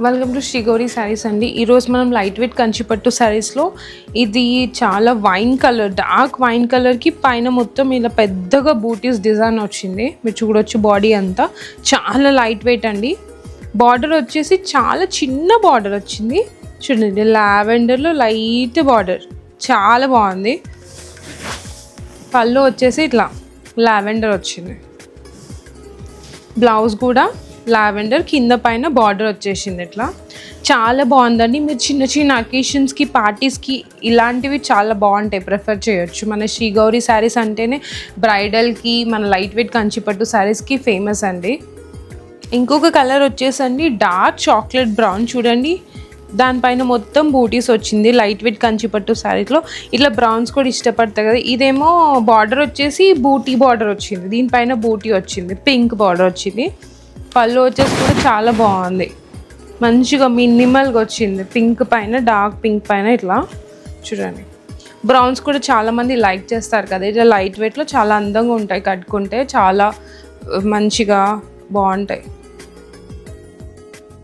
Welcome to Shri Gauri saris అండి. ఈరోజు మనం లైట్ వెయిట్ కంచిపట్టు శారీస్లో ఇది చాలా వైన్ కలర్, డార్క్ వైన్ కలర్కి పైన మొత్తం ఇలా పెద్దగా బూటీస్ డిజైన్ వచ్చింది. మీరు చూడొచ్చు బాడీ అంతా చాలా లైట్ వెయిట్ అండి. బార్డర్ వచ్చేసి చాలా చిన్న బార్డర్ వచ్చింది. చూడండి లావెండర్లో లైట్ బార్డర్ చాలా బాగుంది. పళ్ళు వచ్చేసి ఇట్లా లావెండర్ వచ్చింది. బ్లౌజ్ కూడా లావెండర్, కింద పైన బార్డర్ వచ్చేసింది. ఇట్లా చాలా బాగుందండి. మీరు చిన్న చిన్న అకేషన్స్కి, పార్టీస్కి ఇలాంటివి చాలా బాగుంటాయి, ప్రిఫర్ చేయొచ్చు. మన శ్రీ గౌరీ శారీస్ అంటేనే బ్రైడల్కి, మన లైట్ వెయిట్ కంచిపట్టు శారీస్కి ఫేమస్ అండి. ఇంకొక కలర్ వచ్చేసండి డార్క్ చాక్లెట్ బ్రౌన్. చూడండి దానిపైన మొత్తం బూటీస్ వచ్చింది. లైట్ వెయిట్ కంచిపట్టు శారీస్లో ఇట్లా బ్రౌన్స్ కూడా ఇష్టపడతాయి కదా. ఇదేమో బార్డర్ వచ్చేసి బూటీ బార్డర్ వచ్చింది, దీనిపైన బూటీ వచ్చింది, పింక్ బార్డర్ వచ్చింది. పళ్ళు వచ్చేసి కూడా చాలా బాగుంది, మంచిగా మినిమల్గా వచ్చింది. పింక్ పైన, డార్క్ పింక్ పైన ఇట్లా చూడండి. బ్రౌన్స్ కూడా చాలామంది లైక్ చేస్తారు కదా, ఇట్లా లైట్ వెయిట్లో చాలా అందంగా ఉంటాయి, కట్టుకుంటే చాలా మంచిగా బాగుంటాయి.